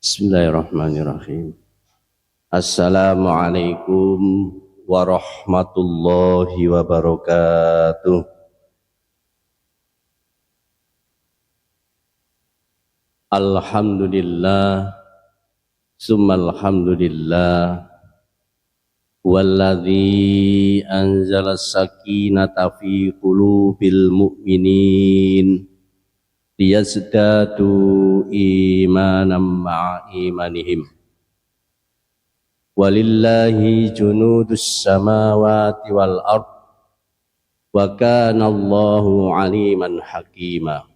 Bismillahirrahmanirrahim. Assalamualaikum warahmatullahi wabarakatuh. Alhamdulillah, summal hamdulillah, walladzi anzala sakinata fi qulubil mu'minin liyazdadu imanan ma'a imanihim. Walillahi junudus samawati wal ard wa kana Allahu aliman hakima.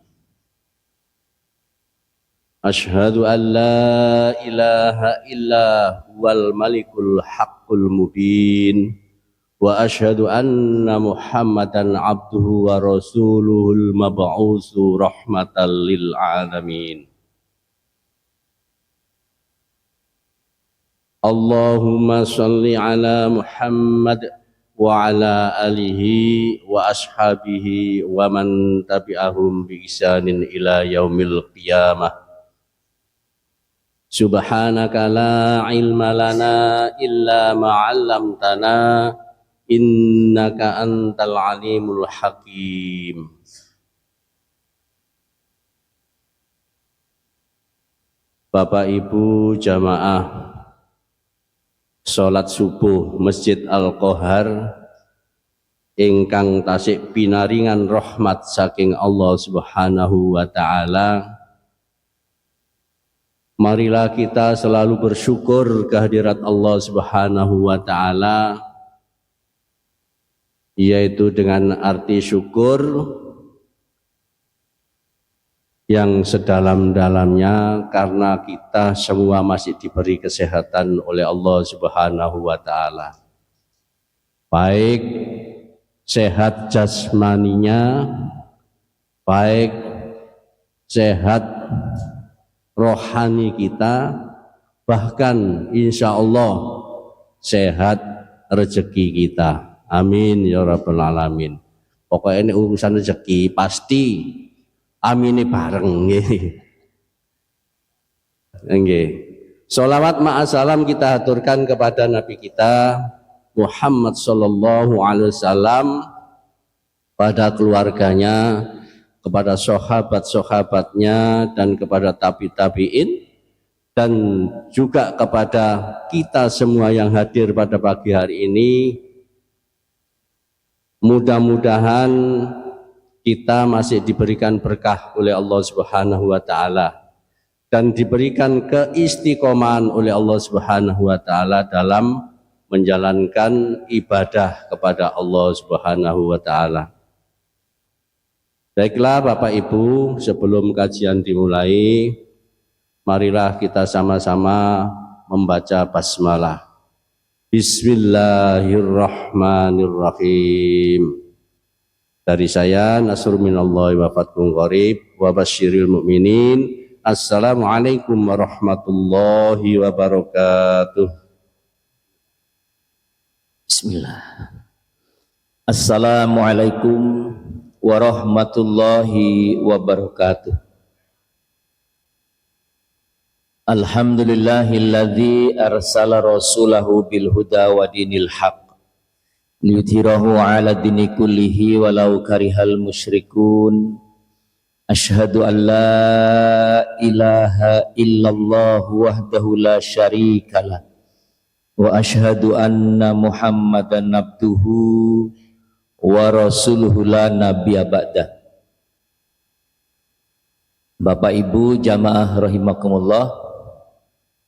Ashhadu an la ilaha illa huwal malikul haqqul mubin wa ashhadu anna Muhammadan abduhu wa rasuluhul mab'usu rahmatan lil alamin. Allahumma salli ala Muhammad wa ala alihi wa ashabihi wa man tabi'ahum bi ihsanin ila yaumil qiyamah. Subhanaka la ilma lana illa ma 'allamtana innaka antal alimul hakim. Bapak Ibu jamaah salat subuh Masjid Al-Qohar ingkang tasik pinaringan rahmat saking Allah Subhanahu wa taala. Marilah kita selalu bersyukur kehadirat Allah Subhanahu wa taala, yaitu dengan arti syukur yang sedalam-dalamnya karena kita semua masih diberi kesehatan oleh Allah Subhanahu wa taala. Baik sehat jasmaninya, baik sehat rohani kita, bahkan insya Allah sehat rezeki kita. Amin ya rabbal alamin. Pokoknya ini urusan rezeki pasti amini bareng nggih. Sholawat ma'asalam kita aturkan kepada Nabi kita Muhammad sallallahu alaihi wasallam, pada keluarganya, kepada sahabat-sahabatnya, dan kepada tabi'in, dan juga kepada kita semua yang hadir pada pagi hari ini. Mudah-mudahan kita masih diberikan berkah oleh Allah Subhanahu wa taala dan diberikan keistiqomahan oleh Allah Subhanahu wa taala dalam menjalankan ibadah kepada Allah Subhanahu wa taala. Baiklah Bapak Ibu, sebelum kajian dimulai, marilah kita sama-sama membaca basmalah. Bismillahirrahmanirrahim. Dari saya Nasrul minallahi wa fathun qarib wa basyiril mu'minin. Assalamualaikum warahmatullahi wabarakatuh. Bismillah. Assalamualaikum warahmatullahi wabarakatuh. Alhamdulillahilladzi arsala rasulahu bil huda wa dinil haq liyudhhirahu 'ala dini kullihi walau karihal musyrikun. Asyhadu an la ilaha illallah wahdahu la syarikalah wa asyhadu anna Muhammadan abduhu wa rasuluhu la nabiyya ba'dah. Bapak Ibu jamaah rahimakumullah,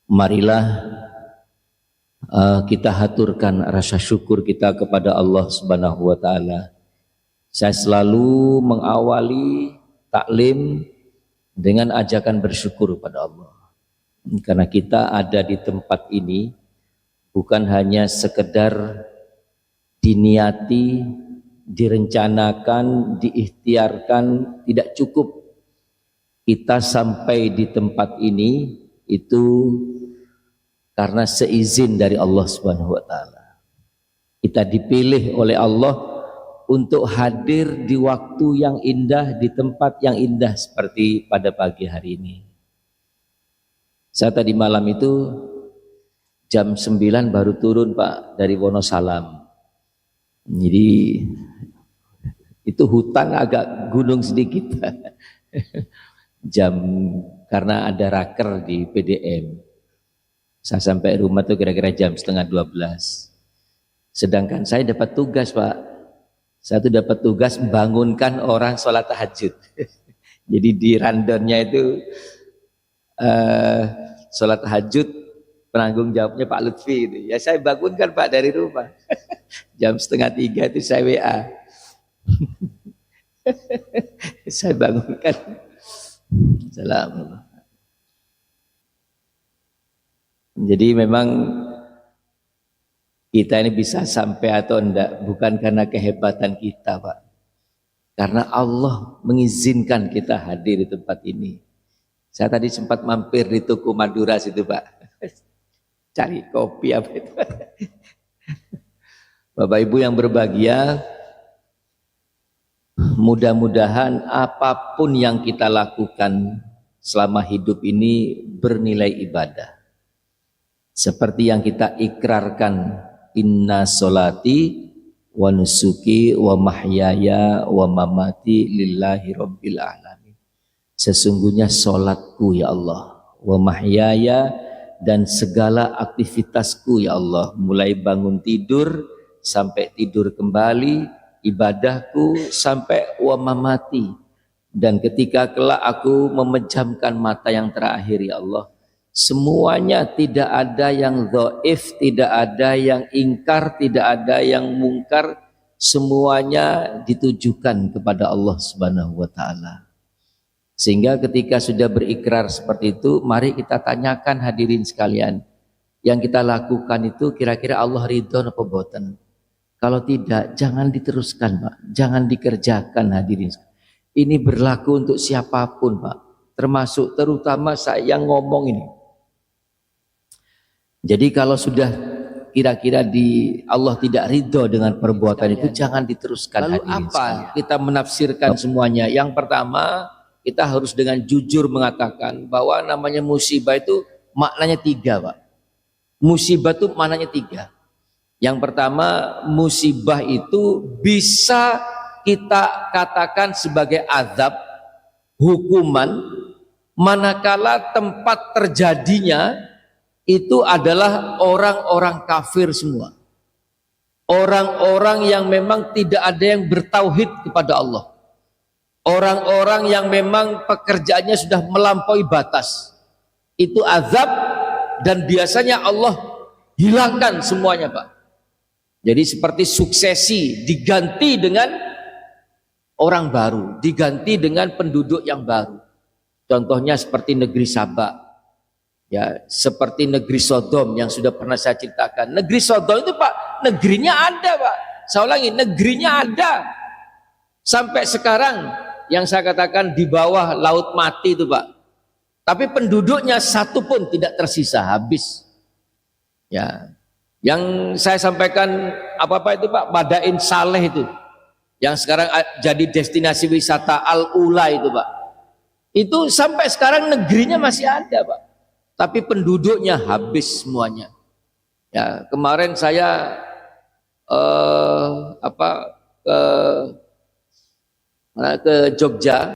marilah kita haturkan rasa syukur kita kepada Allah Subhanahu wa taala. Saya selalu mengawali taklim dengan ajakan bersyukur kepada Allah. Karena kita ada di tempat ini bukan hanya sekedar diniati, direncanakan, diikhtiarkan, tidak cukup. Kita sampai di tempat ini itu karena seizin dari Allah Subhanahu wa taala. Kita dipilih oleh Allah untuk hadir di waktu yang indah, di tempat yang indah seperti pada pagi hari ini. Saya tadi malam itu jam 9 baru turun Pak dari Wonosalam. Jadi itu hutan agak gunung sedikit. Jam karena ada raker di PDM. Saya sampai rumah tuh kira-kira jam setengah 12. Sedangkan saya dapat tugas Pak. Saya tuh dapat tugas membangunkan orang sholat tahajud. Jadi di rundownnya itu sholat tahajud, penanggung jawabnya Pak Lutfi itu. Ya saya bangunkan Pak dari rumah. Jam setengah 3 itu saya WA. Saya bangunkan. Salam. Jadi memang kita ini bisa sampai atau enggak bukan karena kehebatan kita Pak. Karena Allah mengizinkan kita hadir di tempat ini. Saya tadi sempat mampir di toko Madura situ Pak. Cari kopi apa itu. Bapak Ibu yang berbahagia, mudah-mudahan apapun yang kita lakukan selama hidup ini bernilai ibadah. Seperti yang kita ikrarkan, inna sholati wa nusuki wa mahyaya wa mamati lillahi rabbil alamin. Sesungguhnya sholatku ya Allah, wa mahyaya, dan segala aktivitasku ya Allah, mulai bangun tidur sampai tidur kembali, ibadahku sampai wa mamati, dan ketika kelak aku memejamkan mata yang terakhir ya Allah, semuanya tidak ada yang dhaif, tidak ada yang ingkar, tidak ada yang mungkar, semuanya ditujukan kepada Allah Subhanahu wa taala. Sehingga ketika sudah berikrar seperti itu, mari kita tanyakan hadirin sekalian, yang kita lakukan itu kira-kira Allah ridho apa boten? Kalau tidak, jangan diteruskan Pak, jangan dikerjakan hadirin. Ini berlaku untuk siapapun Pak, termasuk terutama saya yang ngomong ini. Jadi kalau sudah kira-kira Allah tidak ridho dengan perbuatan itu, jangan diteruskan. Lalu hadirin apa sekalian. Kita menafsirkan semuanya. Yang pertama, kita harus dengan jujur mengatakan bahwa namanya musibah itu maknanya 3 Pak. Musibah itu maknanya 3. Yang pertama, musibah itu bisa kita katakan sebagai azab, hukuman, manakala tempat terjadinya itu adalah orang-orang kafir semua. Orang-orang yang memang tidak ada yang bertauhid kepada Allah. Orang-orang yang memang pekerjaannya sudah melampaui batas. Itu azab, dan biasanya Allah hilangkan semuanya Pak. Jadi seperti suksesi diganti dengan orang baru, diganti dengan penduduk yang baru. Contohnya seperti negeri Sabak, ya, seperti negeri Sodom yang sudah pernah saya ceritakan. Negeri Sodom itu Pak, negerinya ada Pak. Saya ulangi, negerinya ada. Sampai sekarang yang saya katakan di bawah laut mati itu Pak. Tapi penduduknya satu pun tidak tersisa, habis. Ya. Yang saya sampaikan apa-apa itu Pak, Madain Saleh itu, yang sekarang jadi destinasi wisata Al-Ula itu Pak. Itu sampai sekarang negerinya masih ada Pak, tapi penduduknya habis semuanya. Ya, kemarin saya ke Jogja,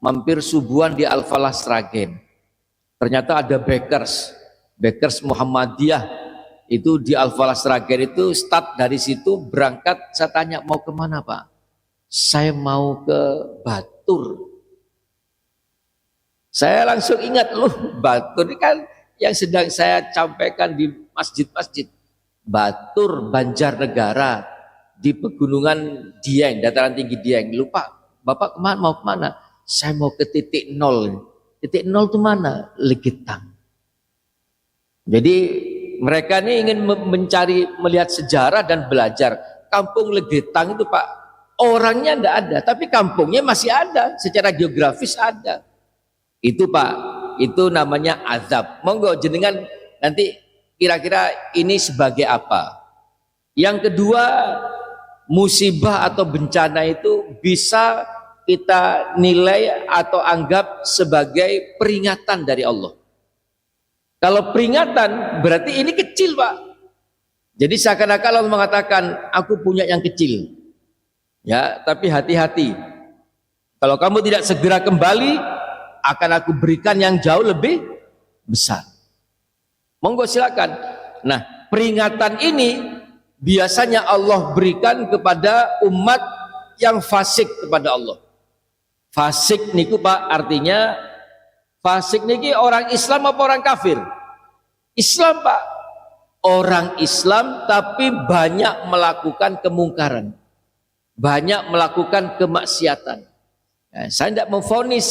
mampir subuhan di Al-Falah Sragen. Ternyata ada Bakers Muhammadiyah itu di Al-Falah Sragen itu, start dari situ berangkat. Saya tanya mau kemana Pak? Saya mau ke Batur. Saya langsung ingat, loh Batur ini kan yang sedang saya sampaikan di masjid-masjid. Batur, Banjarnegara, di pegunungan Dieng, dataran tinggi Dieng. Lupa, Bapak kemana, mau kemana? Saya mau ke titik 0. Titik 0 itu mana? Legetang. Jadi mereka ini ingin mencari, melihat sejarah dan belajar. Kampung Legetang itu Pak, orangnya enggak ada, tapi kampungnya masih ada, secara geografis ada. Itu Pak, itu namanya azab. Monggo jenengan nanti kira-kira ini sebagai apa. Yang kedua, musibah atau bencana itu bisa kita nilai atau anggap sebagai peringatan dari Allah. Kalau peringatan berarti ini kecil, Pak. Jadi seakan-akan Allah mengatakan aku punya yang kecil. Ya, tapi hati-hati. Kalau kamu tidak segera kembali, akan aku berikan yang jauh lebih besar. Monggo silakan. Nah, peringatan ini biasanya Allah berikan kepada umat yang fasik kepada Allah. Fasik niku Pak, artinya fasik niki orang Islam apa orang kafir? Islam Pak. Orang Islam tapi banyak melakukan kemungkaran. Banyak melakukan kemaksiatan. Ya, saya tidak memvonis,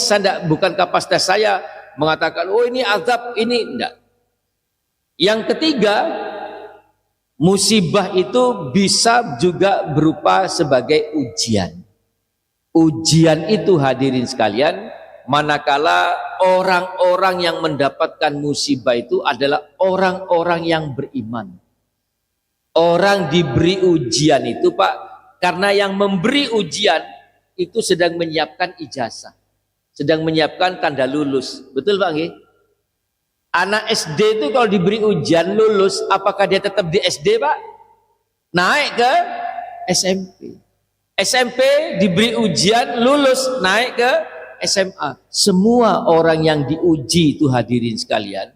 bukan kapasitas saya mengatakan, oh ini azab, ini enggak. Yang ketiga, musibah itu bisa juga berupa sebagai ujian. Ujian itu hadirin sekalian, manakala orang-orang yang mendapatkan musibah itu adalah orang-orang yang beriman. Orang diberi ujian itu Pak, karena yang memberi ujian itu sedang menyiapkan ijazah, sedang menyiapkan tanda lulus. Betul Pak nggih? Anak SD itu kalau diberi ujian lulus, apakah dia tetap di SD Pak? Naik ke SMP. SMP diberi ujian lulus, naik ke SMA. Semua orang yang diuji itu hadirin sekalian,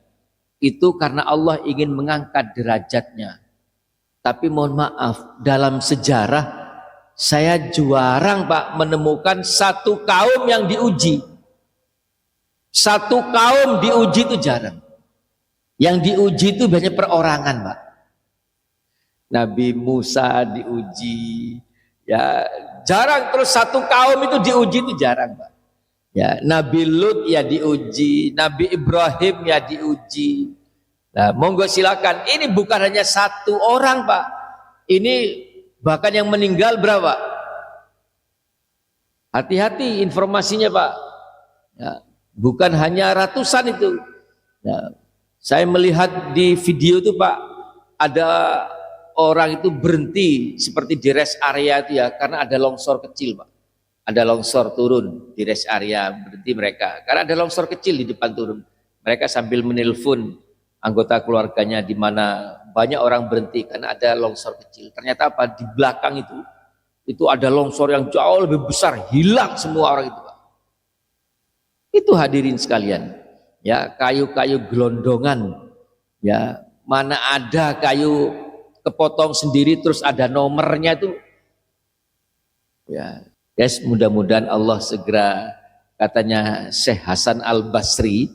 itu karena Allah ingin mengangkat derajatnya. Tapi mohon maaf, dalam sejarah saya jarang Pak menemukan satu kaum yang diuji. Satu kaum diuji itu jarang. Yang diuji itu banyak perorangan Pak. Nabi Musa diuji, ya jarang. Terus satu kaum itu diuji itu jarang Pak. Ya, Nabi Lut ya diuji, Nabi Ibrahim ya diuji. Nah, monggo silakan. Ini bukan hanya satu orang Pak. Ini bahkan yang meninggal berapa? Hati-hati informasinya Pak. Ya, bukan hanya ratusan itu. Ya, saya melihat di video itu Pak, ada orang itu berhenti seperti di rest area itu ya, karena ada longsor kecil Pak. Ada longsor turun di rest area, berhenti mereka. Karena ada longsor kecil di depan turun. Mereka sambil menelpon anggota keluarganya di mana banyak orang berhenti karena ada longsor kecil. Ternyata apa? Di belakang itu ada longsor yang jauh lebih besar, hilang semua orang itu Pak. Itu hadirin sekalian, ya kayu-kayu gelondongan, ya mana ada kayu kepotong sendiri terus ada nomornya itu, ya guys, mudah-mudahan Allah segera, katanya Syekh Hasan Al-Basri,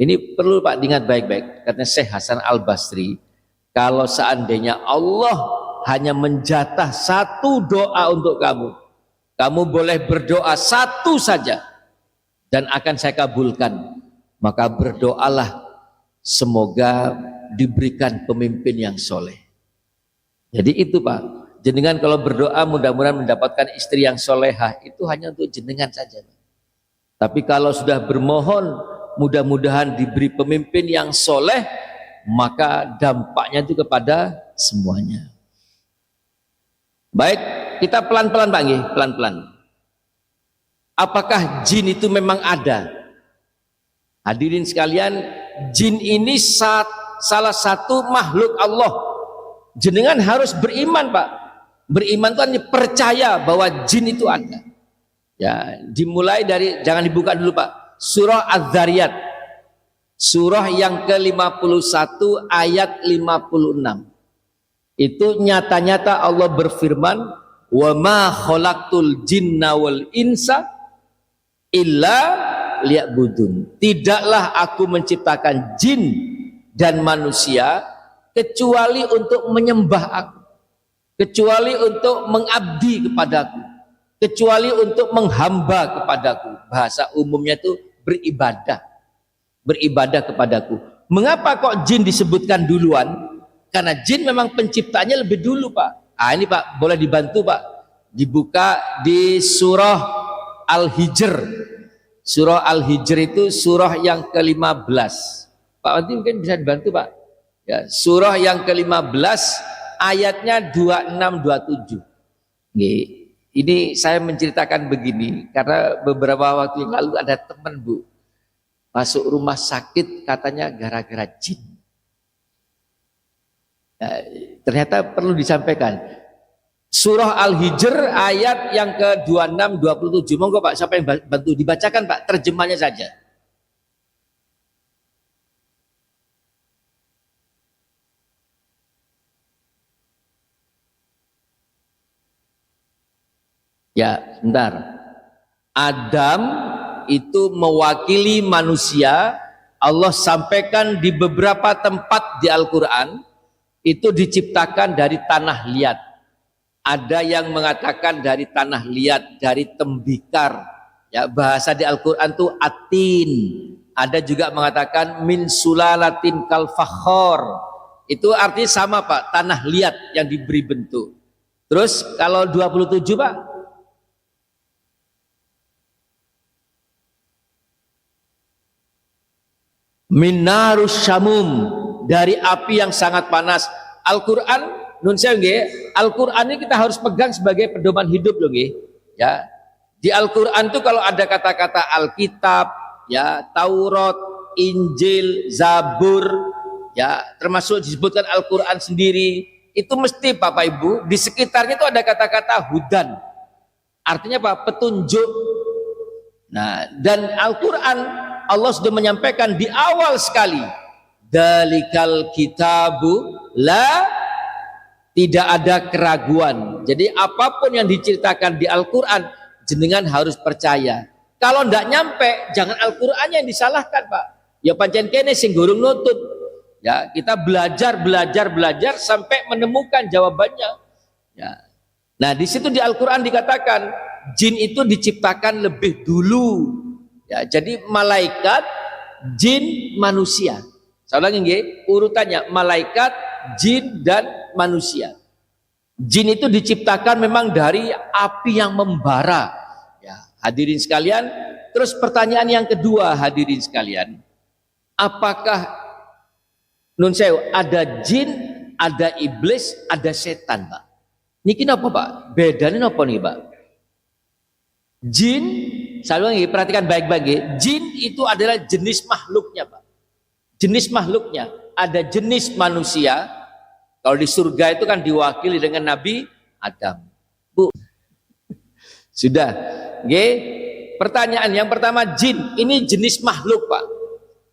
ini perlu Pak diingat baik-baik, katanya Syekh Hasan Al-Basri, kalau seandainya Allah hanya menjatah satu doa untuk kamu, kamu boleh berdoa satu saja dan akan saya kabulkan, maka berdoalah semoga diberikan pemimpin yang soleh. Jadi itu Pak, jenengan kalau berdoa mudah-mudahan mendapatkan istri yang solehah, itu hanya untuk jenengan saja. Tapi kalau sudah bermohon mudah-mudahan diberi pemimpin yang soleh, maka dampaknya itu kepada semuanya. Baik, kita pelan-pelan Pak nggih, pelan-pelan. Apakah jin itu memang ada? Hadirin sekalian, jin ini salah satu makhluk Allah. Jenengan harus beriman Pak. Beriman itu hanya percaya bahwa jin itu ada. Ya, dimulai dari, jangan dibuka dulu Pak, surah Az-Zariyat, surah yang ke-51 ayat 56. Itu nyata-nyata Allah berfirman, wa ma khalaqtul jinna wal insa illa liya'budun. Tidaklah aku menciptakan jin dan manusia kecuali untuk menyembah aku, kecuali untuk mengabdi kepadaku, kecuali untuk menghamba kepadaku. Bahasa umumnya itu beribadah, beribadah kepadaku. Mengapa kok jin disebutkan duluan? Karena jin memang penciptanya lebih dulu Pak. Ini Pak boleh dibantu Pak, dibuka di surah Al-Hijr. Surah Al-Hijr itu surah yang ke-15. Pak nanti mungkin bisa dibantu Pak. Ya, surah yang ke-15 ayatnya 26-27. Ini saya menceritakan begini karena beberapa waktu yang lalu ada teman Bu, masuk rumah sakit katanya gara-gara jin. Nah, ternyata perlu disampaikan. Surah Al-Hijr ayat yang ke-26 27. Monggo Pak, siapa yang bantu dibacakan Pak, terjemahnya saja. Ya, sebentar. Adam itu mewakili manusia. Allah sampaikan di beberapa tempat di Al-Quran itu diciptakan dari tanah liat. Ada yang mengatakan dari tanah liat, dari tembikar. Ya, bahasa di Al-Quran itu atin. Ada juga mengatakan min sulalatin kal fakhor. Itu artinya sama Pak, tanah liat yang diberi bentuk. Terus kalau 27 Pak, minarus syamum, dari api yang sangat panas. Al-Quran, nun sewu nggih, Al-Quran ini kita harus pegang sebagai pedoman hidup loh nggih. Ya. Di Al-Quran itu kalau ada kata-kata Alkitab, ya, Taurat, Injil, Zabur, ya, termasuk disebutkan Al-Quran sendiri, itu mesti Bapak Ibu di sekitarnya itu ada kata-kata hudan. Artinya apa? Petunjuk. Nah, dan Al-Quran Allah sudah menyampaikan di awal sekali, dalikal kitabu la, tidak ada keraguan. Jadi apapun yang diceritakan di Al-Quran, jenengan harus percaya. Kalau ndak nyampe, jangan Al-Qurannya yang disalahkan Pak. Ya pancen kene sing gurung nutut. Ya, kita belajar sampai menemukan jawabannya. Ya. Nah, di situ di Al-Quran dikatakan jin itu diciptakan lebih dulu. Ya, jadi malaikat, jin, manusia. Saya ulangi nggih, urutannya malaikat, jin dan manusia. Jin itu diciptakan memang dari api yang membara. Ya, hadirin sekalian, terus pertanyaan yang kedua hadirin sekalian, apakah nun sewu ada jin, ada iblis, ada setan, Pak? Niki napa, Pak? Bedanya napa nih, Pak? Jin, saya ulangi, perhatikan baik-baik. Jin itu adalah jenis makhluknya, Pak. Jenis makhluknya. Ada jenis manusia. Kalau di surga itu kan diwakili dengan Nabi Adam. Bu, sudah. Oke. Pertanyaan yang pertama, jin ini jenis makhluk, Pak.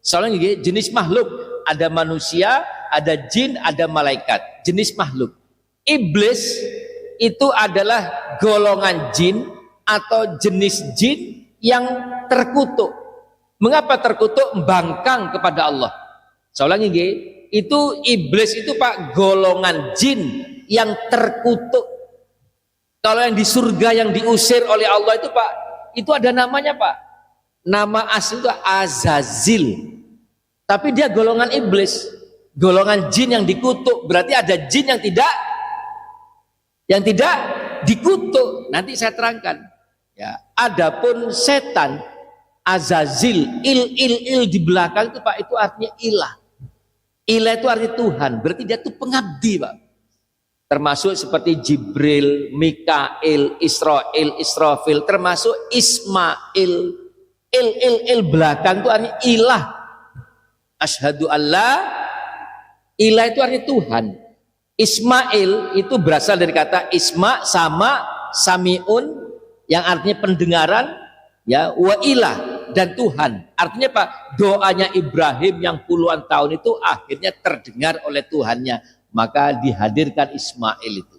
Soalnya jenis makhluk, ada manusia, ada jin, ada malaikat. Jenis makhluk. Iblis itu adalah golongan jin atau jenis jin yang terkutuk. Mengapa terkutuk? Bangkang kepada Allah. Saya ulangi nggih, itu iblis itu Pak, golongan jin yang terkutuk. Kalau yang di surga yang diusir oleh Allah itu Pak, itu ada namanya Pak. Nama asli itu Azazil. Tapi dia golongan iblis, golongan jin yang dikutuk. Berarti ada jin yang tidak dikutuk. Nanti saya terangkan. Ya, adapun setan, Azazil, il di belakang itu Pak, itu artinya ilah. Ilah itu artinya Tuhan. Berarti dia itu pengabdi, Pak. Termasuk seperti Jibril, Mikail, Israel, Israfil, termasuk Ismail. Il belakang itu artinya ilah. Asyhadu alla, ilah itu artinya Tuhan. Ismail itu berasal dari kata isma sama samiun, yang artinya pendengaran, ya, wa ilah, dan Tuhan. Artinya Pak, doanya Ibrahim yang puluhan tahun itu akhirnya terdengar oleh Tuhannya, maka dihadirkan Ismail itu.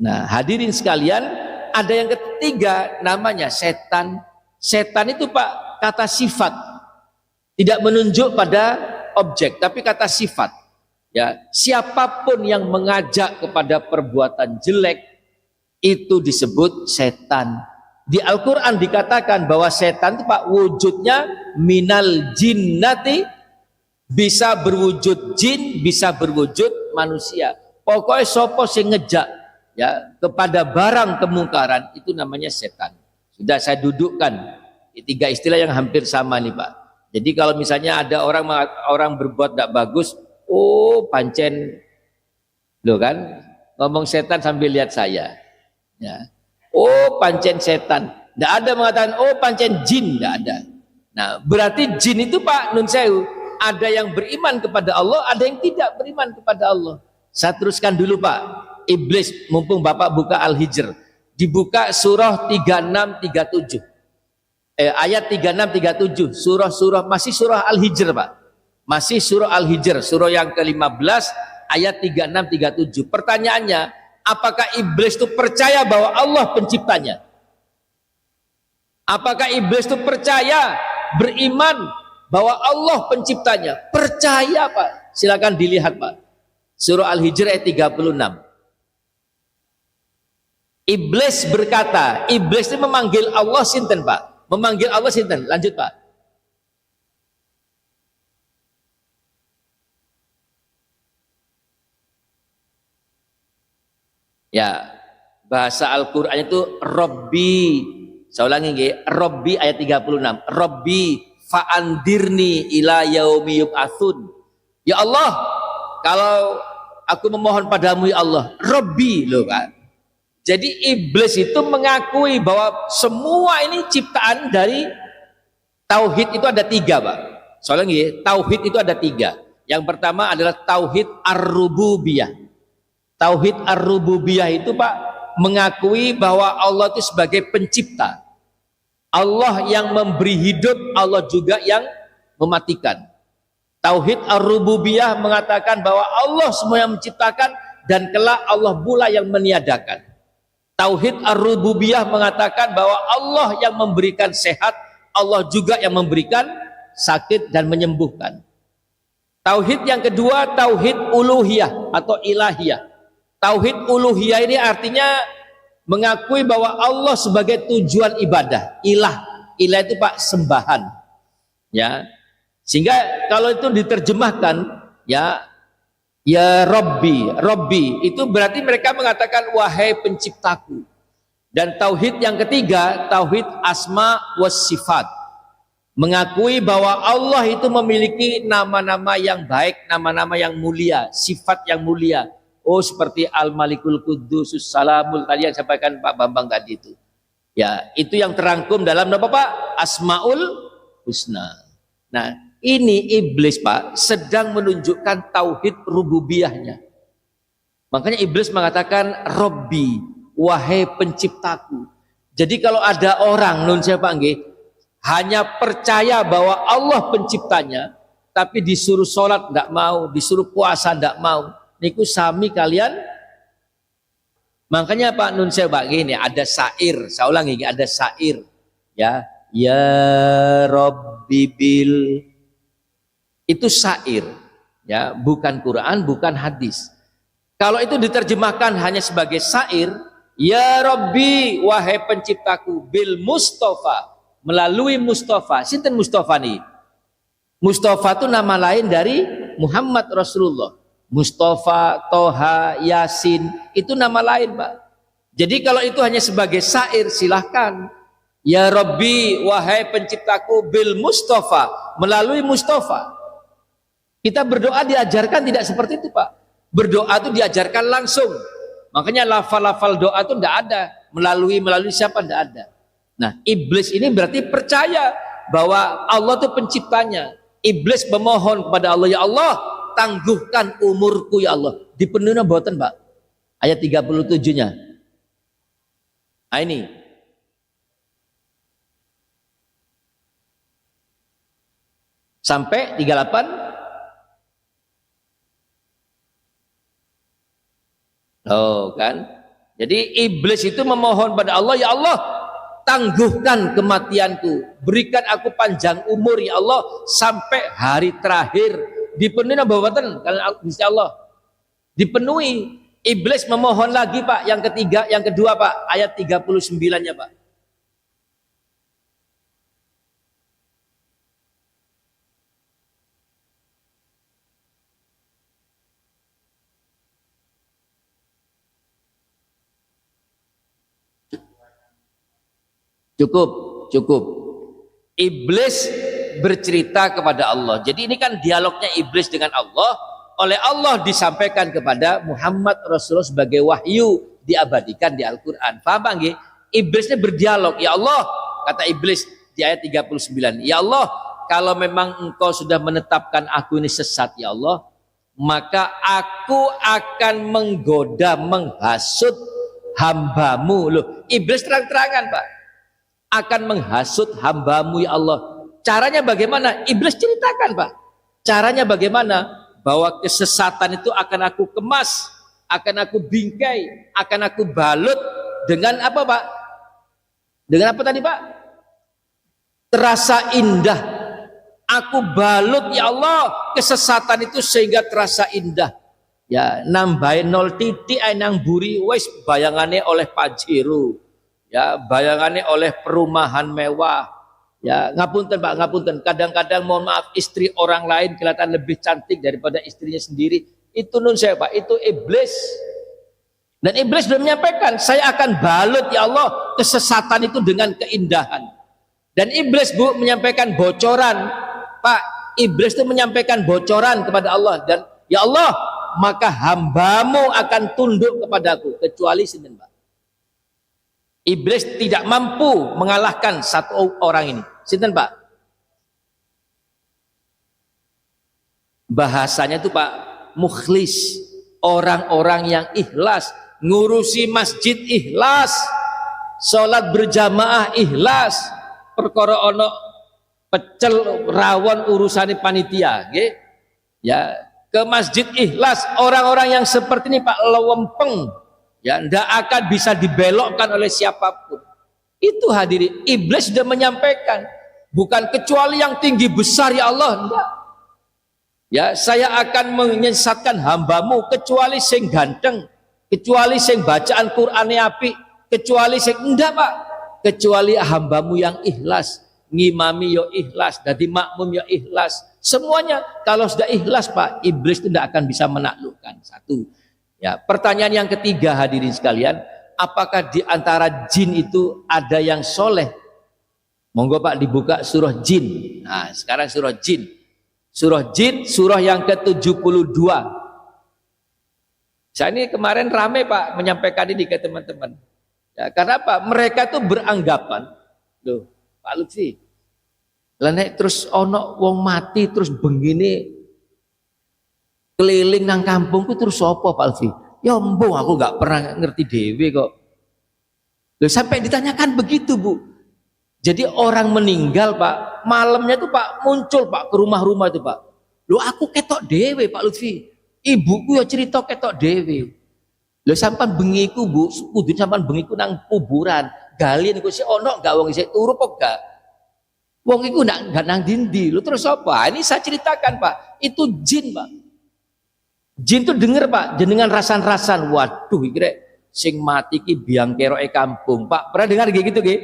Nah, hadirin sekalian, ada yang ketiga namanya setan. Setan itu Pak, kata sifat, tidak menunjuk pada objek, tapi kata sifat. Ya, siapapun yang mengajak kepada perbuatan jelek itu disebut setan. Di Al-Quran dikatakan bahwa setan itu Pak, wujudnya minal jinnati, bisa berwujud jin, bisa berwujud manusia. Pokoknya sopo sing ngejak ya kepada barang kemungkaran itu namanya setan. Sudah saya dudukkan tiga istilah yang hampir sama nih Pak. Jadi kalau misalnya ada orang berbuat tidak bagus, oh pancen, loh kan, ngomong setan sambil lihat saya. Ya. Oh pancen setan. Tidak ada mengatakan oh pancen jin, tidak ada. Nah, berarti jin itu Pak Nun Sewu, ada yang beriman kepada Allah, ada yang tidak beriman kepada Allah. Saya teruskan dulu Pak. Iblis, mumpung Bapak buka Al-Hijr, dibuka surah 36-37. Ayat 36-37, surah masih surah Al-Hijr Pak. Masih surah Al-Hijr, surah yang ke-15 ayat 36-37. Pertanyaannya, apakah iblis itu percaya bahwa Allah penciptanya? Apakah iblis itu percaya, beriman bahwa Allah penciptanya? Percaya Pak. Silakan dilihat Pak. Surah Al-Hijr ayat 36. Iblis berkata, iblis itu memanggil Allah sinten Pak? Memanggil Allah sinten? Lanjut Pak. Ya, bahasa Al-Qur'an itu Rabbi. Saya ulangi nggih, Rabbi ayat 36. Rabbi fa'andirni ila yaumi yub'atsun. Ya Allah, kalau aku memohon padamu ya Allah, Rabbi loh Pak. Jadi iblis itu mengakui bahwa semua ini ciptaan dari tauhid itu ada 3 Pak. Soalnya nggih, tauhid itu ada 3. Yang pertama adalah tauhid ar-rububiyah. Tauhid ar-rububiyah itu Pak mengakui bahwa Allah itu sebagai pencipta. Allah yang memberi hidup, Allah juga yang mematikan. Tauhid ar-rububiyah mengatakan bahwa Allah semua yang menciptakan dan kelak Allah pula yang meniadakan. Tauhid ar-rububiyah mengatakan bahwa Allah yang memberikan sehat, Allah juga yang memberikan sakit dan menyembuhkan. Tauhid yang kedua, tauhid uluhiyah atau ilahiyah. Tauhid uluhiyah ini artinya mengakui bahwa Allah sebagai tujuan ibadah. Ilah itu Pak sembahan. Ya. Sehingga kalau itu diterjemahkan ya Rabbi itu berarti mereka mengatakan wahai penciptaku. Dan tauhid yang ketiga, tauhid asma was sifat. Mengakui bahwa Allah itu memiliki nama-nama yang baik, nama-nama yang mulia, sifat yang mulia. Oh, seperti Al-Malikul Qudusus Salamul tadi yang sampaikan Pak Bambang tadi itu. Ya, itu yang terangkum dalam apa Pak? Asmaul Husna. Nah, ini iblis Pak sedang menunjukkan tauhid rububiyahnya. Makanya iblis mengatakan Rabbi, wahai penciptaku. Jadi kalau ada orang nun siapa nggih hanya percaya bahwa Allah penciptanya, tapi disuruh sholat tidak mau, disuruh puasa tidak mau, niku sami kalian. Makanya Pak Nun Sewu gini, ada syair, saya ulangi, ada syair ya Rabbi bil, itu syair ya, bukan Quran, bukan hadis. Kalau itu diterjemahkan hanya sebagai syair, ya Rabbi wahai penciptaku bil Mustafa, melalui Mustafa. Sinten Mustafa nih? Mustafa itu nama lain dari Muhammad Rasulullah. Mustafa, Toha, Yasin, itu nama lain Pak. Jadi kalau itu hanya sebagai syair silahkan. Ya Rabbi, wahai penciptaku bil Mustafa, melalui Mustafa. Kita berdoa diajarkan tidak seperti itu Pak. Berdoa itu diajarkan langsung. Makanya lafal-lafal doa itu tidak ada. Melalui siapa tidak ada. Nah iblis ini berarti percaya bahwa Allah itu penciptanya. Iblis memohon kepada Allah, ya Allah tangguhkan umurku ya Allah. Dipenuhi mboten Pak? Ayat 37-nya. Nah ini. Sampai 38. Oh kan. Jadi iblis itu memohon pada Allah, ya Allah tangguhkan kematianku. Berikan aku panjang umur ya Allah sampai hari terakhir. Dipenuhi mboten kalian Gusti Allah. Dipenuhi. Iblis memohon lagi Pak, yang ketiga, yang kedua Pak, ayat 39-nya Pak. Cukup. Iblis bercerita kepada Allah. Jadi ini kan dialognya iblis dengan Allah, oleh Allah disampaikan kepada Muhammad Rasulullah sebagai wahyu, diabadikan di Al-Qur'an. Paham nggih? Iblisnya berdialog, ya Allah, kata iblis, di ayat 39. Ya Allah, kalau memang engkau sudah menetapkan aku ini sesat ya Allah, maka aku akan menggoda, menghasut hambamu. Loh, iblis terang-terangan Pak, akan menghasut hambamu ya Allah. Caranya bagaimana? Iblis ceritakan Pak. Caranya bagaimana? Bahwa kesesatan itu akan aku kemas, akan aku bingkai, akan aku balut dengan apa Pak? Dengan apa tadi Pak? Terasa indah. Aku balut ya Allah kesesatan itu sehingga terasa indah. Ya, nambahin 0 titik nang buri wis bayangannya oleh Pajero. Ya, bayangannya oleh perumahan mewah. Ya, ngapunten Pak, ngapunten. Kadang-kadang mohon maaf istri orang lain kelihatan lebih cantik daripada istrinya sendiri. Itu nun saya Pak, itu iblis. Dan iblis sudah menyampaikan, saya akan balut ya Allah kesesatan itu dengan keindahan. Dan iblis Bu menyampaikan bocoran, Pak. Iblis itu menyampaikan bocoran kepada Allah, dan ya Allah, maka hambamu akan tunduk kepadaku kecuali sinten Pak. Iblis tidak mampu mengalahkan satu orang ini. Sinten Pak? Bahasanya itu Pak, mukhlis, orang-orang yang ikhlas, ngurusi masjid ikhlas, sholat berjamaah ikhlas, perkara ono pecel rawon urusane panitia, nggih. Ya, ke masjid ikhlas. Orang-orang yang seperti ini Pak lewempeng, ya ndak akan bisa dibelokkan oleh siapapun. Itu hadirin, iblis sudah menyampaikan, bukan kecuali yang tinggi besar ya Allah, enggak. Ya, saya akan menyesatkan hambamu kecuali sing ganteng, kecuali sing bacaan Qur'ane apik, kecuali sing enggak Pak, kecuali hambamu yang ikhlas, ngimami yo ikhlas, dadi makmum yo ikhlas. Semuanya kalau sudah ikhlas Pak, iblis itu tidak akan bisa menaklukkan. Satu. Ya, pertanyaan yang ketiga hadirin sekalian, apakah di antara jin itu ada yang soleh? Monggo Pak dibuka surah jin. Nah, sekarang surah jin. Surah jin, surah yang ke-72. Saya ini kemarin rame Pak menyampaikan ini ke teman-teman. Ya, karena apa? Mereka itu beranggapan, loh Pak Lutfi, lah nek terus ono wong mati terus begini keliling nang kampungku terus apa Pak Lutfi? Ya mbo aku nggak pernah ngerti dewe kok. Loh, sampai ditanyakan begitu Bu. Jadi orang meninggal Pak, malamnya itu Pak muncul Pak ke rumah-rumah itu Pak. Loh aku ketok dewe Pak Lutfi. Ibuku ya cerita ketok dewe. Loh sampan bengiku Bu, kudu sampan bengiku nang kuburan. Gali niku sik ono gak wong isih turu apa gak? Wong iku ndak nang dindi. Lho terus apa? Ini saya ceritakan Pak. Itu jin Pak. Jin tuh denger Pak, jenengan rasan-rasan. Waduh iki rek sing mati ki biang keroke kampung. Pak, pernah dengar gitu ki?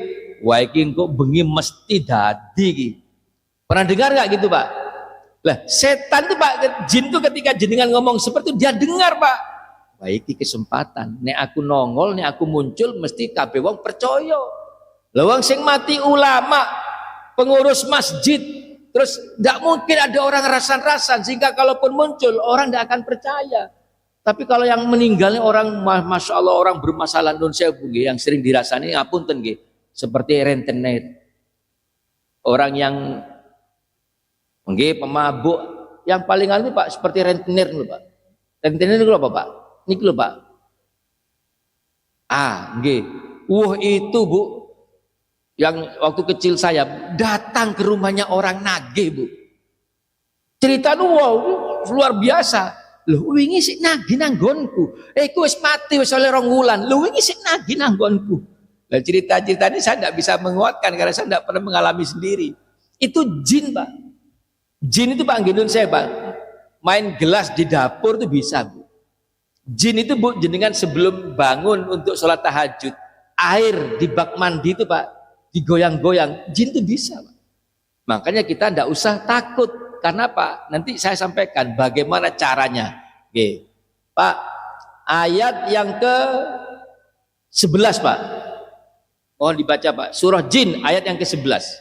Wah iki kok bengi mesti dadi ki. Pernah dengar nggak gitu Pak? Lah setan tuh Pak, jin tuh ketika jenengan ngomong seperti itu dia dengar Pak. Baik iki kesempatan. Nek aku nongol, nek aku muncul mesti kabeh wong percaya. Lah wong sing mati ulama, pengurus masjid, terus tidak mungkin ada orang rasan-rasan sehingga kalaupun muncul orang tidak akan percaya. Tapi kalau yang meninggalnya orang, masya Allah orang bermasalah non sewu yang sering dirasani, ngapunten nggih, seperti rentenir, orang yang nggih pemabuk, yang paling alami Pak seperti rentenir lho Pak. Rentenir itu apa Pak? Niki lho Pak. Ah, nggih. Itu Bu, yang waktu kecil saya datang ke rumahnya orang nagih Bu. Cerita nu wow, luar biasa. Lho wingi sik nagih nang nggonku. Iku wis mati wis oleh 2 wulan. Lho wingi sik nagih nang nggonku. Lah cerita-cerita ini saya tidak bisa menguatkan karena saya tidak pernah mengalami sendiri. Itu jin Pak. Jin itu Pak nggih saya Pak. Main gelas di dapur itu bisa Bu. Jin itu Bu, jenengan sebelum bangun untuk sholat tahajud, air di bak mandi itu Pak digoyang-goyang, jin itu bisa Pak. Makanya kita tidak usah takut. Karena Pak, nanti saya sampaikan bagaimana caranya. Oke. Pak, ayat yang ke-11 Pak. Mohon dibaca Pak. Surah jin ayat yang ke-11.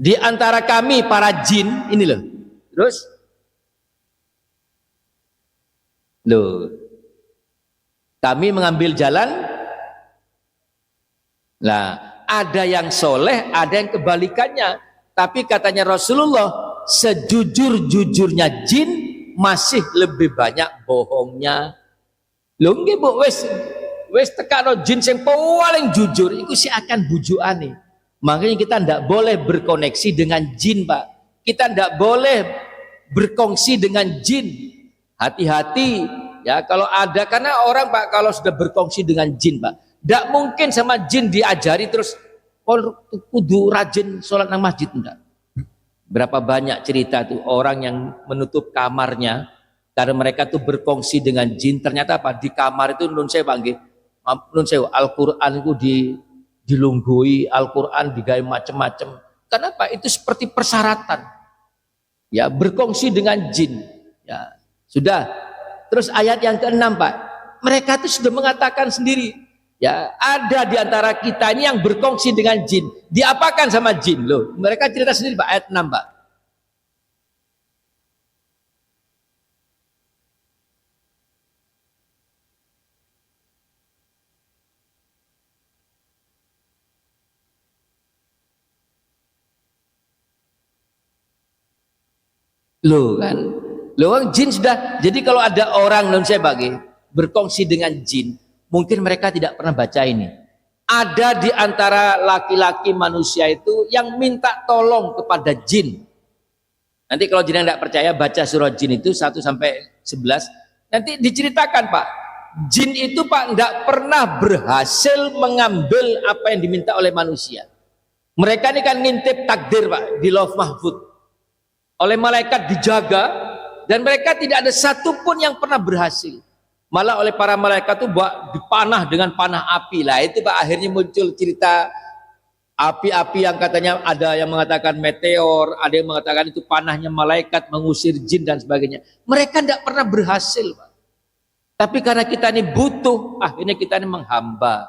Di antara kami para jin, ini loh. Terus loh, kami mengambil jalan Nah, ada yang soleh, ada yang kebalikannya. Tapi katanya Rasulullah, sejujur-jujurnya jin masih lebih banyak bohongnya. Lho nggih Bu, wis tekano jin sing paling jujur iku sih akan bujukane. Makanya kita ndak boleh berkoneksi dengan jin, Pak. Kita ndak boleh berkongsi dengan jin. Hati-hati ya kalau ada, karena orang Pak kalau sudah berkongsi dengan jin Pak, ndak mungkin sama jin diajari terus kudu rajin sholat nang masjid, enggak. Berapa banyak cerita tuh orang yang menutup kamarnya karena mereka tuh berkongsi dengan jin, ternyata apa di kamar itu nun sewu nggih, nun sewu Al-Qur'an itu dilunggui, Al-Qur'an digawe macam-macam. Kenapa? Itu seperti persyaratan. Ya, berkongsi dengan jin. Ya, sudah. Terus ayat yang ke-6 Pak, mereka itu sudah mengatakan sendiri, ya ada di antara kita ini yang berkongsi dengan jin. Diapakan sama jin loh? Mereka cerita sendiri Pak, ayat 6 Pak. Loh kan, loh jin sudah. Jadi kalau ada orang non saya bagi berkongsi dengan jin, mungkin mereka tidak pernah baca ini. Ada di antara laki-laki manusia itu yang minta tolong kepada jin. Nanti kalau jin tidak percaya baca surah jin itu 1 sampai 11. Nanti diceritakan Pak, jin itu Pak tidak pernah berhasil mengambil apa yang diminta oleh manusia. Mereka ini kan ngintip takdir Pak di Lauh Mahfud. Oleh malaikat dijaga dan mereka tidak ada satupun yang pernah berhasil. Malah oleh para malaikat itu dipanah dengan panah api. Lah itu Pak akhirnya muncul cerita api-api yang katanya ada yang mengatakan meteor, ada yang mengatakan itu panahnya malaikat mengusir jin dan sebagainya. Mereka tidak pernah berhasil Pak. Tapi karena kita ini butuh, akhirnya kita ini menghamba.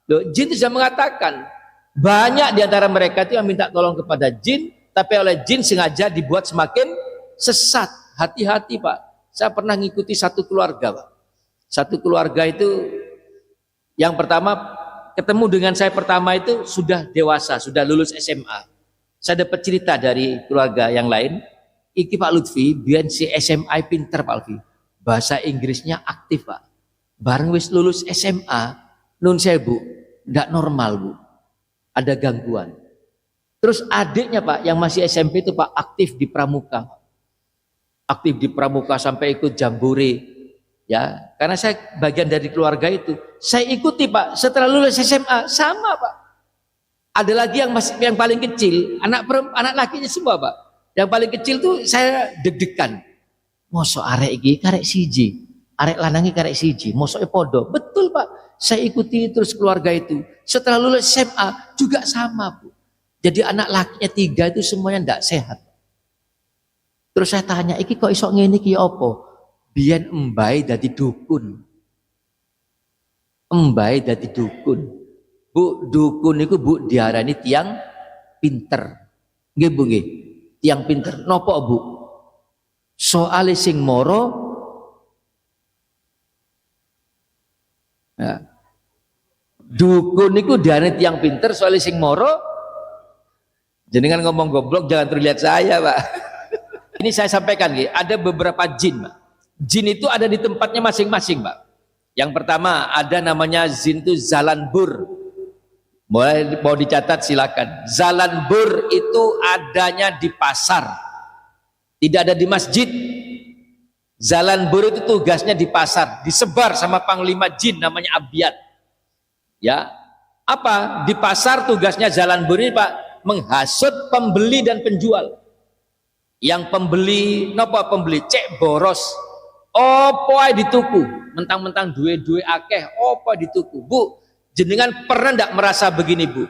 Loh, jin itu sudah mengatakan banyak di antara mereka itu yang minta tolong kepada jin, tapi oleh jin sengaja dibuat semakin sesat. Hati-hati Pak. Saya pernah ngikuti satu keluarga Pak. Satu keluarga itu yang pertama ketemu dengan saya pertama itu sudah dewasa, sudah lulus SMA. Saya dapat cerita dari keluarga yang lain. Iki Pak Lutfi, biar si SMA pinter Pak Lutfi. Bahasa Inggrisnya aktif Pak. Bareng wis lulus SMA, nun sewu, ndak normal Bu. Ada gangguan. Terus adiknya Pak yang masih SMP itu Pak aktif di pramuka. Aktif di pramuka sampai ikut jambore. Ya, karena saya bagian dari keluarga itu. Saya ikuti Pak setelah lulus SMA sama Pak. Ada lagi yang paling kecil, anak lakinya semua Pak. Yang paling kecil tuh saya deg-degan. Mosok arek iki karek siji, arek lanangi karek siji, mosoknya podo. Betul Pak. Saya ikuti terus keluarga itu. Setelah lulus SMA juga sama Bu. Jadi anak lakinya 3 itu semuanya tidak sehat. Terus saya tanya, iki kok iso ngene iki apa? Biyen embai dadi dukun. Embai dadi dukun. Bu, dukun itu Bu diarani tiang pinter. Nggih Bu nggih. Tiang pinter. Napa Bu? Soale sing moro ya. Dukun itu diarani tiang pinter soale sing moro. Jenengan ngomong goblok jangan terlihat saya Pak. Ini saya sampaikan ada beberapa jin Pak. Jin itu ada di tempatnya masing-masing Pak. Yang pertama ada namanya jin itu Zalanbur. Mau dicatat silakan. Zalanbur itu adanya di pasar. Tidak ada di masjid. Zalanbur itu tugasnya di pasar, disebar sama panglima jin namanya Abiyat. Ya. Apa? Di pasar tugasnya Zalanbur ini Pak menghasut pembeli dan penjual. Yang pembeli, napa pembeli cek boros, opo ae dituku, mentang-mentang duwe akeh, opo dituku. Bu, jenengan pernah ndak merasa begini Bu?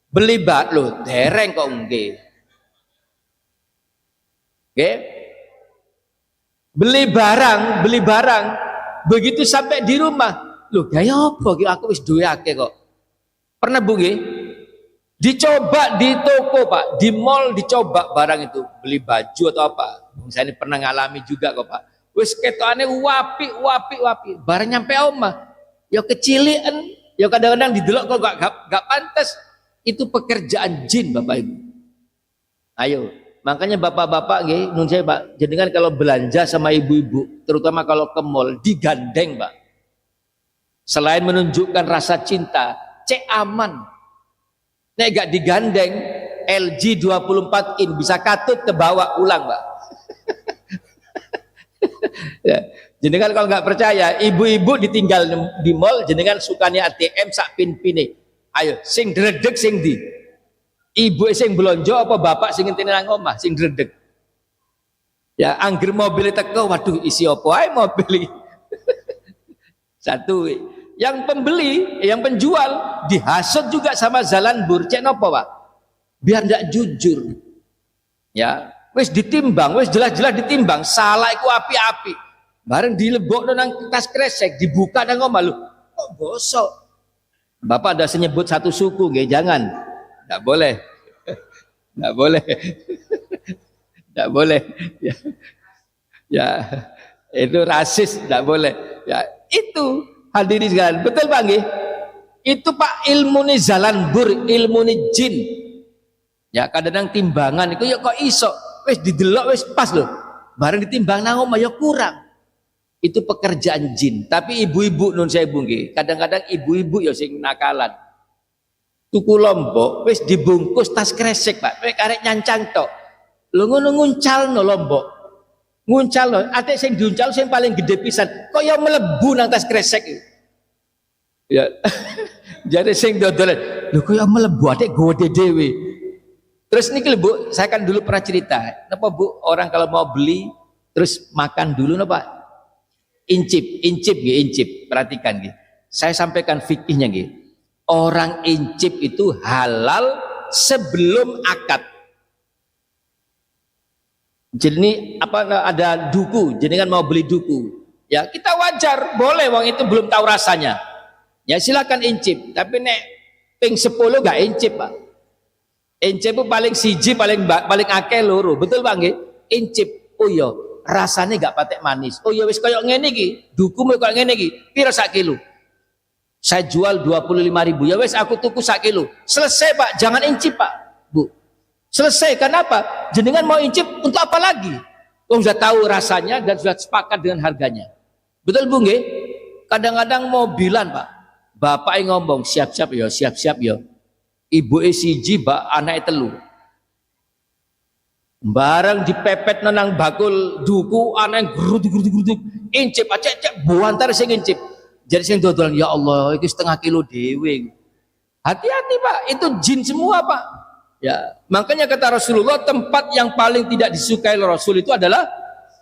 Beli bak lo, dereng kok nggih. Nggih. Beli barang, begitu sampai di rumah, loh gaya apa aku wis duwe akeh kok. Pernah Bu nggih? Dicoba di toko Pak, di mall dicoba barang itu, beli baju atau apa. Saya ini pernah ngalami juga kok Pak. Wis ketokane wapi. Barang nyampe omah, ya kecilian Ya kadang-kadang didelok kok gak pantas. Itu pekerjaan jin Bapak Ibu. Ayo, makanya bapak-bapak nggih, nun saya Pak, jenengan kalau belanja sama ibu-ibu, terutama kalau ke mall, digandeng Pak. Selain menunjukkan rasa cinta, cek aman. Nek gak digandeng, LG 24 in bisa katut ke bawah ulang Pak. Ya, jenengan kalau nggak percaya, ibu-ibu ditinggal di mall, jenengan sukanya ATM sak pin-pine. Ayo, sing dredeg sing di. Ibu sing belonjo apa bapak sing ngenteni nang omah sing dredeg. Ya, angger mobil teko, waduh isi apa ae mobil iki. Satu. Yang pembeli, yang penjual dihasut juga sama Zalambur. Cek napa, Pak? Biar ndak jujur. Ya, wis ditimbang, wis jelas-jelas ditimbang, salah iku api-api. Bareng dilebokno nang tas kresek, dibuka nang omah lho. Kok gosok? Bapak ada senyebut satu suku nggih, jangan. Enggak boleh. Enggak boleh. Enggak boleh. Ya. Ya. Itu rasis, enggak boleh. Ya, itu hadirin sekalian. Betul Pak nggih? Itu Pak ilmu ni Zalambur, ilmu ni jin. Ya, kadang-kadang timbangan itu ya kok iso wis didelok wis pas loh. Bareng ditimbang nang omah ya kurang. Itu pekerjaan jin. Tapi ibu-ibu nun saya nggih, kadang-kadang ibu-ibu ya sing nakalan. Tuku lombok wis dibungkus tas kresek Pak, wis karek nyancang tok. Lho ngono nguncalno lombok. Nguncalno, atik sing diuncal sing paling gede pisan. Kok ya mlebu nang tas kresek iki. Ya. Jadi sing dodolan, lho kok ya mlebu atik gede dhewe. Terus niki lho Bu, saya kan dulu pernah cerita, napa Bu, orang kalau mau beli terus makan dulu napa? Incip nggih, incip. Perhatikan nggih. Saya sampaikan fikihnya nggih. Orang incip itu halal sebelum akad. Jadi apa ada duku, jenengan mau beli duku. Ya, kita wajar, boleh wong itu belum tahu rasanya. Ya silakan incip, tapi nek ping 10 gak incip, Pak. Incip itu paling siji, paling akeh loro. Betul Pak nggih? Incip. Oh iya, rasanya gak patek manis. Oh iya wis koyo ngene iki, duku koyo ngene iki. Piro sak kilo? Saya jual 25.000. Ya wis aku tuku sak kilo. Selesai Pak, jangan incip Pak. Bu. Selesai, kenapa? Jenengan mau incip untuk apa lagi? Oh sudah tahu rasanya dan sudah sepakat dengan harganya. Betul Bu nggih? Kadang-kadang mobilan Pak. Bapak yang ngomong siap-siap ya, siap-siap ya. Ibu siji Pak, anak telu. Barang dipepet nang bakul duku, anak geruduk-geruduk incip acek-acek buantar sing incip. Jadi sing dodolan ya Allah, itu setengah kilo dewe. Hati-hati Pak, itu jin semua Pak. Ya, makanya kata Rasulullah, tempat yang paling tidak disukai oleh Rasul itu adalah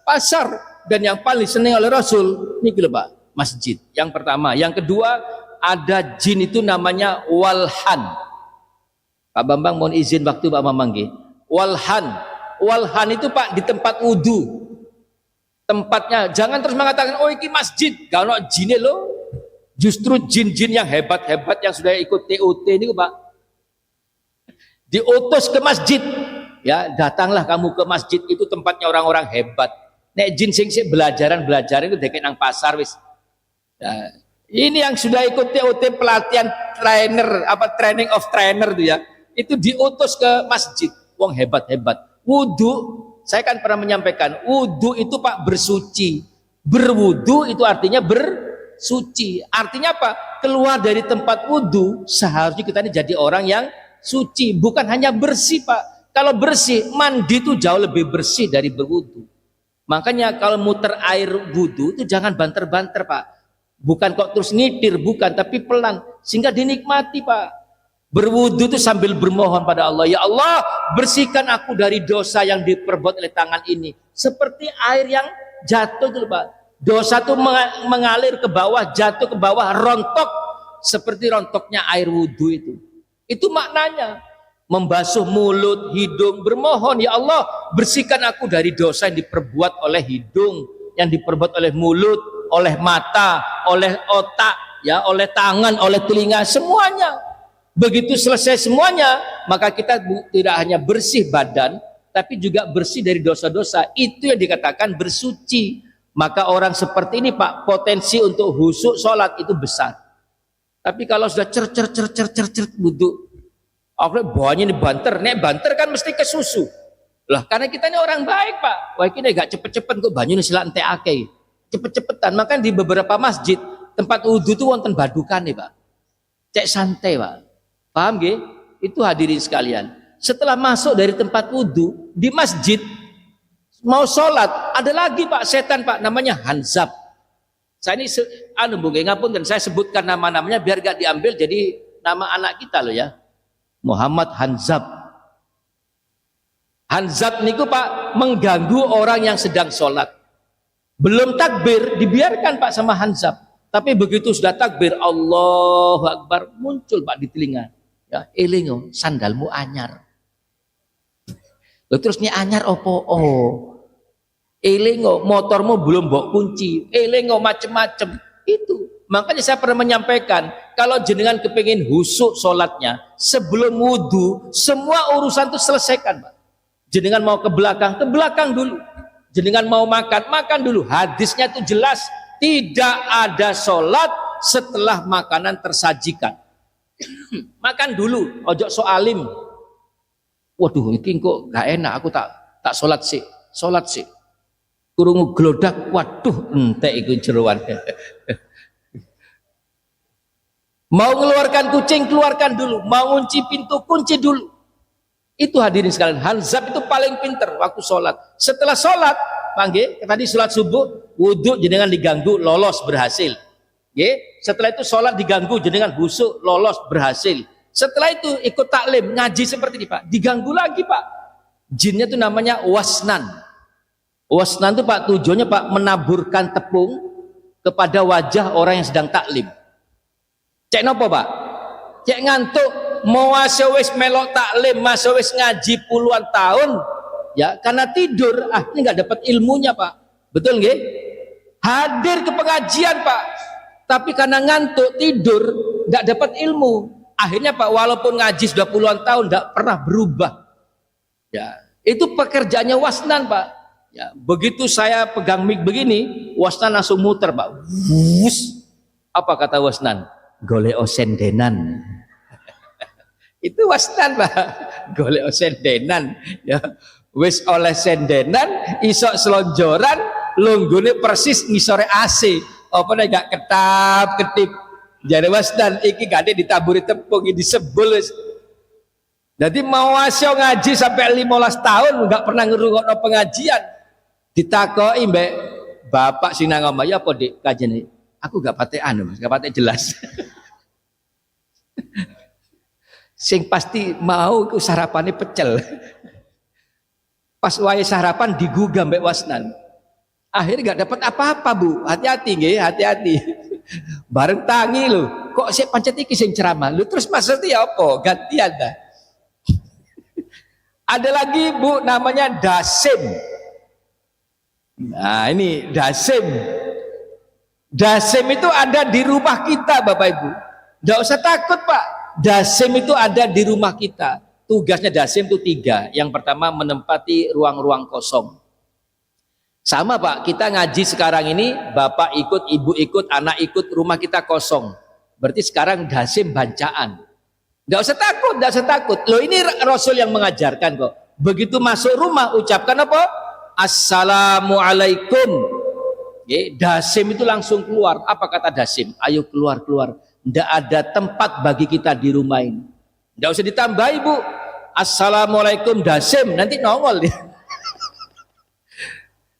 pasar, dan yang paling senang oleh Rasul ini lho Pak, masjid. Yang pertama, yang kedua ada jin itu namanya walhan. Pak Bambang mohon izin waktu Pak Bambang nggih. Walhan itu Pak di tempat wudu. Tempatnya jangan terus mengatakan oh iki masjid, kalau jine lo. Justru jin-jin yang hebat-hebat yang sudah ikut TOT ini Pak diutus ke masjid. Ya, datanglah kamu ke masjid, itu tempatnya orang-orang hebat. Nek jin sing belajaran itu deket nang pasar wis. Ya, ini yang sudah ikut TOT pelatihan training of trainer itu ya. Itu diutus ke masjid, wong hebat-hebat. Wudu, saya kan pernah menyampaikan, wudu itu Pak bersuci. Berwudu itu artinya bersuci. Artinya apa? Keluar dari tempat wudu, seharusnya kita ini jadi orang yang suci, bukan hanya bersih Pak. Kalau bersih, mandi itu jauh lebih bersih dari berwudu. Makanya kalau muter air wudu itu jangan banter-banter Pak. Bukan kok terus ngitir, bukan, tapi pelan, sehingga dinikmati Pak. Berwudu itu sambil bermohon pada Allah, ya Allah bersihkan aku dari dosa yang diperbuat oleh tangan ini. Seperti air yang jatuh itu Pak. Dosa itu mengalir ke bawah, jatuh ke bawah, rontok seperti rontoknya air wudu itu. Itu maknanya. Membasuh mulut, hidung, bermohon, ya Allah bersihkan aku dari dosa yang diperbuat oleh hidung, yang diperbuat oleh mulut, oleh mata, oleh otak, ya, oleh tangan, oleh telinga, semuanya. Begitu selesai semuanya, maka kita tidak hanya bersih badan, tapi juga bersih dari dosa-dosa. Itu yang dikatakan bersuci. Maka orang seperti ini Pak, potensi untuk husuk sholat itu besar. Tapi kalau sudah cer wudhu, akhirnya bawahnya ini banter. Nek banter kan mesti ke susu. Lah karena kita ini orang baik Pak. Wah ini gak cepet-cepet kok banyu ini sila ente akeh. Cepet-cepetan. Maka di beberapa masjid tempat wudhu itu wonten badukan nih Pak. Cek santai Pak. Paham gak? Itu hadirin sekalian. Setelah masuk dari tempat wudhu di masjid mau sholat ada lagi Pak setan Pak namanya Hanzab. Saya ini ngapun dan saya sebutkan nama-namanya biar gak diambil jadi nama anak kita loh ya. Muhammad Hanzab. Hanzab niku Pak mengganggu orang yang sedang sholat. Belum takbir dibiarkan Pak sama Hanzab. Tapi begitu sudah takbir Allahu Akbar muncul Pak di telinga. Ya, elingo sandalmu anyar. Loh, terus ini anyar opo? Elingo motormu belum bawa kunci. Elingo macem-macem. Itu. Makanya saya pernah menyampaikan, kalau jenengan kepingin husuk sholatnya, sebelum wudhu, semua urusan itu selesaikan Pak. Jenengan mau ke belakang dulu. Jenengan mau makan, makan dulu. Hadisnya itu jelas, tidak ada sholat setelah makanan tersajikan. Makan dulu, ojo soalim. Waduh, ini kok gak enak, aku tak sholat sih. Kurungu glodak, waduh, entek iku jeroan. Mau ngeluarkan kucing, keluarkan dulu. Mau kunci pintu, kunci dulu. Itu hadirin sekalian. Hanzab itu paling pinter waktu sholat. Setelah sholat, panggil, tadi sholat subuh, wudhu jenengan diganggu, lolos berhasil. Setelah itu sholat diganggu, jenengan husuk, lolos berhasil. Setelah itu ikut taklim, ngaji seperti ini Pak. Diganggu lagi Pak. Jinnya itu namanya wasnan. Wasnan itu Pak tujuannya Pak menaburkan tepung kepada wajah orang yang sedang taklim. Cek nopo Pak? Cek ngantuk mau wis melok taklim, wis ngaji puluhan tahun ya karena tidur ini nggak dapat ilmunya Pak. Betul nggih? Hadir ke pengajian Pak, tapi karena ngantuk tidur nggak dapat ilmu. Akhirnya Pak walaupun ngaji sudah puluhan tahun nggak pernah berubah. Ya, itu pekerjaannya wasnan Pak. Ya, begitu saya pegang mic begini, wasnan langsung muter Pak. Wus. Apa kata wasnan? Golek sendenan. Itu wasnan Pak. Golek sendenan. Ya, wis oleh sendenan, isok selonjoran, lunggune persis ngisore AC. Apa nek gak ketap-ketip. Jare wasnan iki gak ditaburi tepung iki disebul wis. Jadi mau asyo ngaji sampai 15 tahun enggak pernah ngrungokno pengajian. Ditakoki mbek bapak sing nang omah, ya apa Dik kajene? Aku gak pate Mas, gak pate jelas. Sing pasti mau ku sarapane pecel. Pas wae sarapan digugah mbek wasnan. Akhirnya gak dapat apa-apa Bu. Hati-hati nggih, hati-hati. Bareng tangi lho. Kok sik pancet iki sing ceramah. Lho terus maksudnya apa? Gantian dah. Ada lagi Bu namanya dasim. Nah ini dasim. Dasim itu ada di rumah kita Bapak Ibu. Nggak usah takut Pak. Dasim itu ada di rumah kita. Tugasnya dasim itu 3. Yang pertama menempati ruang-ruang kosong. Sama Pak, kita ngaji sekarang ini, Bapak ikut, Ibu ikut, anak ikut, rumah kita kosong. Berarti sekarang dasim bancaan. Nggak usah takut, nggak usah takut. Loh ini Rasul yang mengajarkan kok. Begitu masuk rumah ucapkan apa? Assalamualaikum. Dasim itu langsung keluar. Apa kata dasim? Ayo keluar. Nggak ada tempat bagi kita di rumah ini. Nggak usah ditambahi Bu. Assalamualaikum dasim. Nanti nongol dia.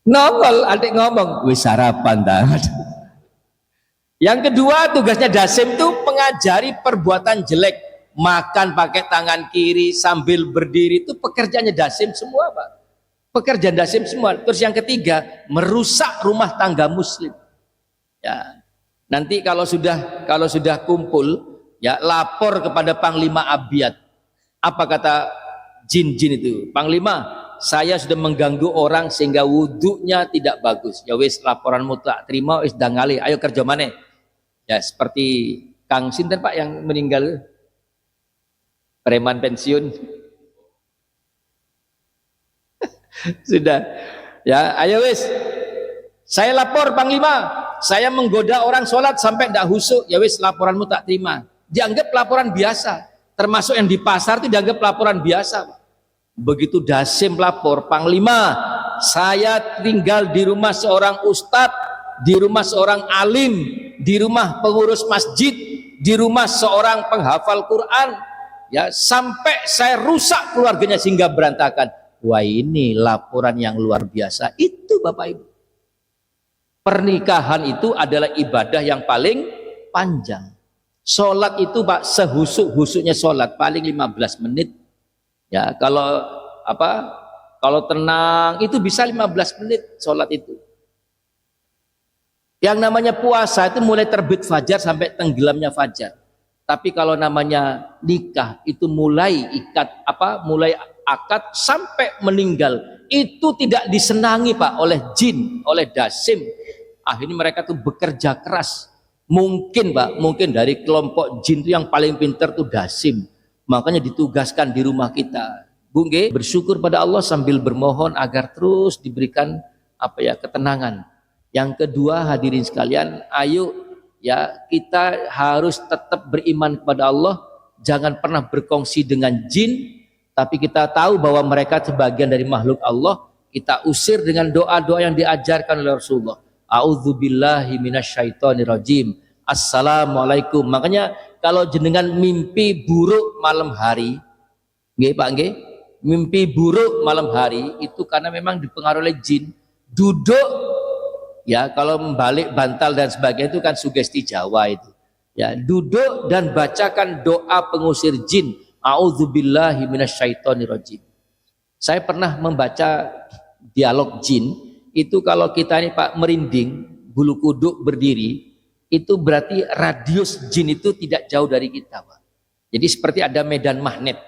Nongol adik ngomong. Wis sarapan dah. Yang kedua tugasnya dasim itu mengajari perbuatan jelek. Makan pakai tangan kiri sambil berdiri itu pekerjaannya dasim semua Pak. Pekerjaan dasim semua. Terus yang ketiga merusak rumah tangga muslim. Ya. Nanti kalau sudah kumpul ya lapor kepada Panglima Abiyat. Apa kata jin-jin itu? Panglima, saya sudah mengganggu orang sehingga wudhunya tidak bagus. Ya wis laporanmu tak terima wis dangali. Ayo kerja mana? Ya seperti Kang Sinten Pak yang meninggal. Preman pensiun. Sudah. Ya, ayo wis. Saya lapor Panglima. saya menggoda orang sholat sampai tidak khusyuk, ya wis laporanmu tak terima. Dianggap laporan biasa. Termasuk yang di pasar itu dianggap laporan biasa, Pak. Begitu Dasim lapor, Panglima, saya tinggal di rumah seorang ustadz, di rumah seorang alim, di rumah pengurus masjid, di rumah seorang penghafal Quran, ya, sampai saya rusak keluarganya sehingga berantakan. Wah, ini laporan yang luar biasa. Itu Bapak Ibu. Pernikahan itu adalah ibadah yang paling panjang. Sholat itu Pak, sehusuk-husuknya sholat paling 15 menit. Ya, kalau tenang itu bisa 15 menit sholat itu. Yang namanya puasa itu mulai terbit fajar sampai tenggelamnya fajar. Tapi kalau namanya nikah itu mulai akad sampai meninggal. Itu tidak disenangi Pak oleh jin, oleh Dasim. Akhirnya mereka tuh bekerja keras. Mungkin dari kelompok jin itu yang paling pintar tuh Dasim. Makanya ditugaskan di rumah kita. Bu nggih, bersyukur pada Allah sambil bermohon agar terus diberikan ketenangan. Yang kedua, hadirin sekalian, ayo ya, kita harus tetap beriman kepada Allah, jangan pernah berkongsi dengan jin, tapi kita tahu bahwa mereka sebagian dari makhluk Allah, kita usir dengan doa-doa yang diajarkan oleh Rasulullah. A'udzubillahi minasyaitonirrajim. Assalamualaikum. Makanya kalau jenengan mimpi buruk malam hari, nggih Pak nggih, mimpi buruk malam hari itu karena memang dipengaruhi oleh jin. Duduk, ya, kalau membalik bantal dan sebagainya itu kan sugesti Jawa itu. Ya, duduk dan bacakan doa pengusir jin. A'udzubillahi minasyaitonirrajim. Saya pernah membaca dialog jin, itu kalau kita ini Pak merinding, bulu kuduk berdiri, itu berarti radius jin itu tidak jauh dari kita, Pak. Jadi seperti ada medan magnet.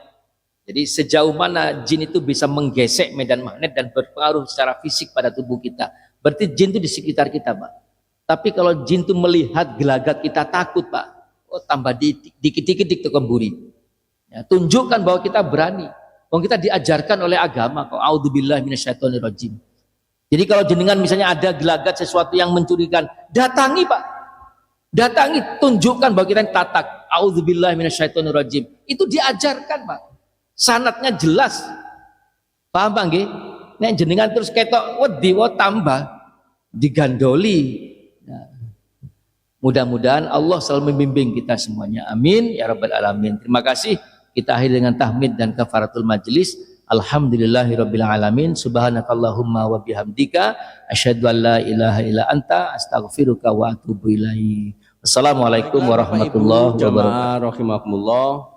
Jadi sejauh mana jin itu bisa menggesek medan magnet dan berpengaruh secara fisik pada tubuh kita. Berarti jin itu di sekitar kita, Pak. Tapi kalau jin itu melihat gelagat kita takut, Pak. Oh, tambah dikit-dikit dikemburi. Ya, tunjukkan bahwa kita berani. Bahwa kita diajarkan oleh agama. A'udzubillahi minasyaitonirrajim. Jadi kalau jenengan misalnya ada gelagat sesuatu yang mencurigakan, datangi Pak. Datangi, tunjukkan bahwa kita tatak. A'udzubillahi minasyaitonirrajim. Itu diajarkan, Pak. Sanatnya jelas. Paham Pak nggih? Nek jenengan terus ketok wedi tambah digandoli. Nah, mudah-mudahan Allah selalu membimbing kita semuanya. Amin ya rabbal alamin. Terima kasih. Kita akhiri dengan tahmid dan kafaratul majlis. Alhamdulillahirabbil alamin. Subhanakallahumma wa bihamdika asyhadu an la ilaha illa anta astaghfiruka wa atubu ilaik. Assalamualaikum warahmatullahi wabarakatuh. Rahimakumullah.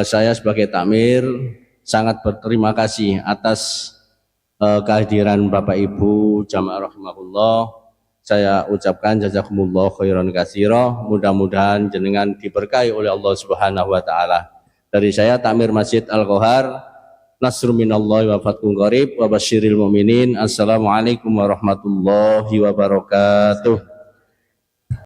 Saya sebagai takmir sangat berterima kasih atas kehadiran Bapak Ibu jamaah rahimakumullah. Saya ucapkan jazakumullah khairan katsira. Mudah-mudahan jenengan diberkahi oleh Allah Subhanahu wa taala. Dari saya Takmir Masjid Al-Qohar, nasrun minallahi wa fathun qarib wa basyiril mu'minin. Assalamualaikum warahmatullahi wabarakatuh.